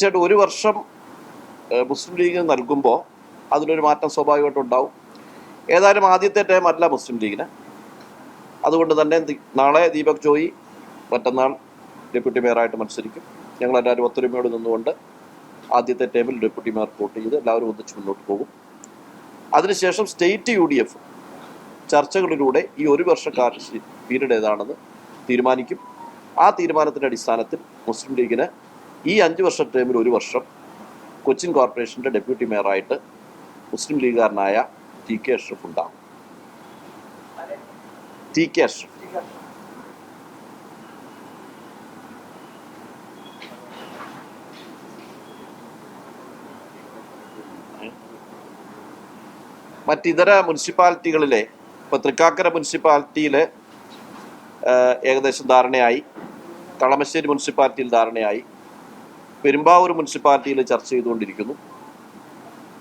തീർച്ചയായിട്ടും ഒരു വർഷം മുസ്ലിം ലീഗ് നൽകുമ്പോൾ അതിനൊരു മാറ്റം സ്വാഭാവികമായിട്ടും ഉണ്ടാവും. ഏതായാലും ആദ്യത്തെ ടൈം അല്ല മുസ്ലിം ലീഗിന്. അതുകൊണ്ട് തന്നെ നാളെ ദീപക് ജോയി, മറ്റന്നാൾ ഡെപ്യൂട്ടി മേയറായിട്ട് മത്സരിക്കും. ഞങ്ങളെല്ലാവരും ഒത്തൊരുമയോട് നിന്നുകൊണ്ട് ആദ്യത്തെ ടൈമിൽ ഡെപ്യൂട്ടി മേയർ വോട്ട് ചെയ്ത് എല്ലാവരും ഒന്നിച്ച് മുന്നോട്ട് പോകും. അതിനുശേഷം സ്റ്റേറ്റ് UDF ചർച്ചകളിലൂടെ ഈ ഒരു വർഷക്കാല പീരീഡ് ഏതാണെന്ന് തീരുമാനിക്കും. ആ തീരുമാനത്തിൻ്റെ അടിസ്ഥാനത്തിൽ മുസ്ലിം ലീഗിന് ഈ 5 വർഷ ടൈമിൽ ഒരു വർഷം കൊച്ചിൻ കോർപ്പറേഷൻ്റെ ഡെപ്യൂട്ടി മേയറായിട്ട് മുസ്ലിം ലീഗുകാരനായ TK അഷ്റഫ് ഉണ്ടാകും. TK അഷ്റഫ് മറ്റിതര മുനിസിപ്പാലിറ്റികളിലെ ഇപ്പോൾ തൃക്കാക്കര മുനിസിപ്പാലിറ്റിയിൽ ഏകദേശം ധാരണയായി, കളമശ്ശേരി മുനിസിപ്പാലിറ്റിയിൽ ധാരണയായി, പെരുമ്പാവൂർ മുനിസിപ്പാലിറ്റിയിൽ ചർച്ച ചെയ്തുകൊണ്ടിരിക്കുന്നു,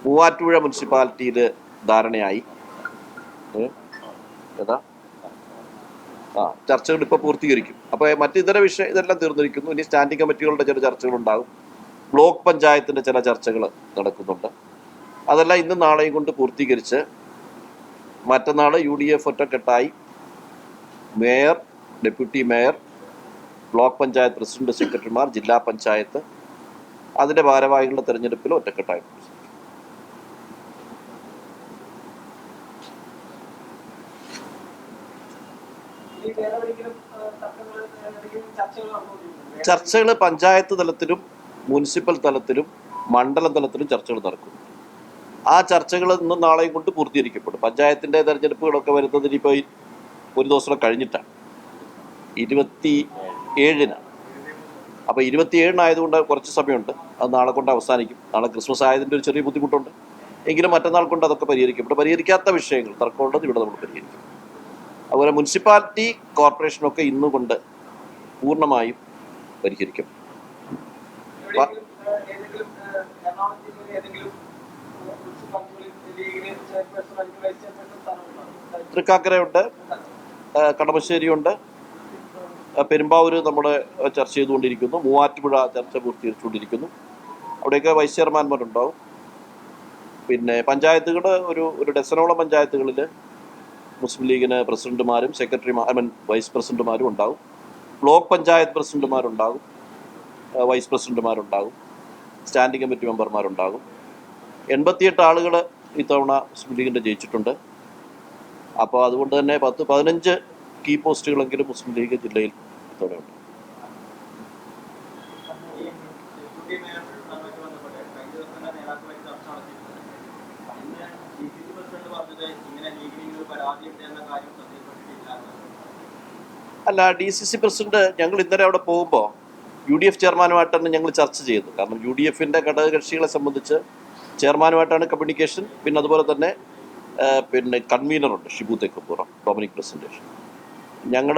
മൂവാറ്റുപുഴ മുനിസിപ്പാലിറ്റിയിൽ ധാരണയായി. ചർച്ചകൾ ഇപ്പോൾ പൂർത്തീകരിക്കും. അപ്പോൾ മറ്റിതര വിഷയം ഇതെല്ലാം തീർന്നിരിക്കുന്നു. ഇനി സ്റ്റാൻഡിംഗ് കമ്മിറ്റികളുടെ ചില ചർച്ചകളുണ്ടാകും. ബ്ലോക്ക് പഞ്ചായത്തിൻ്റെ ചില ചർച്ചകൾ നടക്കുന്നുണ്ട്. അതെല്ലാം ഇന്നും നാളെയും കൊണ്ട് പൂർത്തീകരിച്ച് മറ്റന്നാൾ UDF ഒറ്റക്കെട്ടായി mayor, deputy mayor, block panchayat president, സെക്രട്ടറിമാർ, ജില്ലാ പഞ്ചായത്ത്, അതിൻ്റെ ഭാരവാഹികളുടെ തെരഞ്ഞെടുപ്പിൽ ഒറ്റക്കെട്ടായി. ചർച്ചകൾ പഞ്ചായത്ത് തലത്തിലും മുനിസിപ്പൽ തലത്തിലും മണ്ഡലം തലത്തിലും ചർച്ചകൾ നടക്കും. ആ ചർച്ചകൾ ഇന്നും നാളെയും കൊണ്ട് പൂർത്തീകരിക്കപ്പെടും. പഞ്ചായത്തിൻ്റെ തെരഞ്ഞെടുപ്പുകളൊക്കെ വരുന്നത് ഇനിയിപ്പോൾ ഒരു ദിവസം കഴിഞ്ഞിട്ടാണ്, 27-നാണ്. അപ്പോൾ 27-നായതുകൊണ്ട് കുറച്ച് സമയമുണ്ട്. അത് നാളെ കൊണ്ട് അവസാനിക്കും. നാളെ ക്രിസ്മസ് ആയതിൻ്റെ ഒരു ചെറിയ ബുദ്ധിമുട്ടുണ്ട്. എങ്കിലും മറ്റന്നാൾ കൊണ്ട് അതൊക്കെ പരിഹരിക്കപ്പെടും. പരിഹരിക്കാത്ത വിഷയങ്ങൾ, തർക്കമുള്ളത് ഇവിടെ നമ്മൾ പരിഹരിക്കും. അതുപോലെ മുനിസിപ്പാലിറ്റി, കോർപ്പറേഷനൊക്കെ ഇന്നുകൊണ്ട് പൂർണ്ണമായും പരിഹരിക്കും. തൃക്കാക്കരയുണ്ട്, കടമശ്ശേരിയുണ്ട്, പെരുമ്പാവൂർ നമ്മുടെ ചർച്ച ചെയ്തുകൊണ്ടിരിക്കുന്നു, മൂവാറ്റുപുഴ ചർച്ച പൂർത്തീകരിച്ചുകൊണ്ടിരിക്കുന്നു. അവിടെയൊക്കെ വൈസ് ചെയർമാൻമാരുണ്ടാവും. പിന്നെ പഞ്ചായത്തുകൾ ഒരു ഡസനോളം പഞ്ചായത്തുകളിൽ മുസ്ലിം ലീഗിന് പ്രസിഡന്റുമാരും വൈസ് പ്രസിഡന്റുമാരും ഉണ്ടാകും. ബ്ലോക്ക് പഞ്ചായത്ത് പ്രസിഡന്റുമാരുണ്ടാകും, വൈസ് പ്രസിഡന്റുമാരുണ്ടാകും, സ്റ്റാൻഡിംഗ് കമ്മിറ്റി മെമ്പർമാരുണ്ടാകും. 88 ആളുകൾ ഇത്തവണ മുസ്ലിം ലീഗിൻ്റെ ജയിച്ചിട്ടുണ്ട്. അപ്പോൾ അതുകൊണ്ട് തന്നെ 10-15 കീ പോസ്റ്റുകളെങ്കിലും മുസ്ലിം ലീഗ് ജില്ലയിൽ ഇത്തവണയുണ്ട്. അല്ല, DCC പ്രസിഡന്റ് ഞങ്ങൾ ഇന്നലെ അവിടെ പോകുമ്പോൾ UDF ചെയർമാനുമായിട്ടാണ് ഞങ്ങൾ ചർച്ച ചെയ്തത്. കാരണം UDFൻ്റെ ഘടകകക്ഷികളെ സംബന്ധിച്ച് ചെയർമാനുമായിട്ടാണ് കമ്മ്യൂണിക്കേഷൻ. പിന്നെ അതുപോലെ തന്നെ കൺവീനറുണ്ട് ഷിബു തെക്കപ്പുറം, ഡൊമിനിക് പ്രസന്റേഷൻ. ഞങ്ങൾ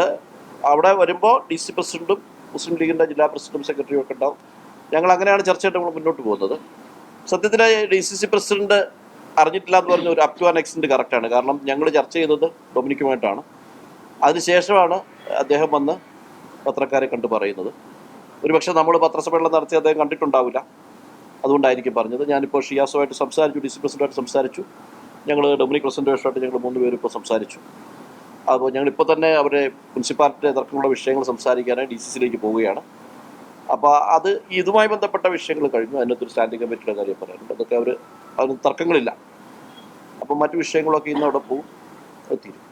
അവിടെ വരുമ്പോൾ DC പ്രസിഡന്റും മുസ്ലിം ലീഗിൻ്റെ ജില്ലാ പ്രസിഡന്റും സെക്രട്ടറിയും ഒക്കെ ഉണ്ടാവും. ഞങ്ങൾ അങ്ങനെയാണ് ചർച്ചയായിട്ട് നമ്മൾ മുന്നോട്ട് പോകുന്നത്. സത്യത്തിൽ DCC പ്രസിഡന്റ് അറിഞ്ഞിട്ടില്ല എന്ന് പറഞ്ഞ ഒരു അപ് ടു ആൻ എക്സ്റ്റെന്റ് കറക്റ്റാണ്. കാരണം ഞങ്ങൾ ചർച്ച ചെയ്തത് ഡൊമിനിക്കുമായിട്ടാണ്. അതിനുശേഷമാണ് അദ്ദേഹം വന്ന് പത്രക്കാരെ കണ്ടു പറയുന്നത്. ഒരുപക്ഷെ നമ്മൾ പത്രസമ്മേളനം നടത്തി അദ്ദേഹം കണ്ടിട്ടുണ്ടാവില്ല, അതുകൊണ്ടായിരിക്കും പറഞ്ഞത്. ഞാനിപ്പോൾ ഷിയാസുമായിട്ട് സംസാരിച്ചു, DC പ്രസിഡന്റുമായിട്ട് സംസാരിച്ചു, ഞങ്ങൾ ഡൊമിനിക് പ്രസന്റേഷനായിട്ട് ഞങ്ങൾ 3 പേരും ഇപ്പോൾ സംസാരിച്ചു. അപ്പോൾ ഞങ്ങളിപ്പോൾ തന്നെ അവരെ മുനിസിപ്പാലിറ്റിയുടെ തർക്കമുള്ള വിഷയങ്ങൾ സംസാരിക്കാനായി DCCയിലേക്ക് പോവുകയാണ്. അപ്പോൾ ഇതുമായി ബന്ധപ്പെട്ട വിഷയങ്ങൾ കഴിഞ്ഞു. അതിനകത്തൊരു സ്റ്റാൻഡിംഗ് കമ്മിറ്റിയുടെ കാര്യം പറയാനുണ്ട്. അതൊക്കെ അതിന് തർക്കങ്ങളില്ല. അപ്പോൾ മറ്റു വിഷയങ്ങളൊക്കെ ഇന്ന് അവിടെ പോകും, എത്തിയിരുന്നു.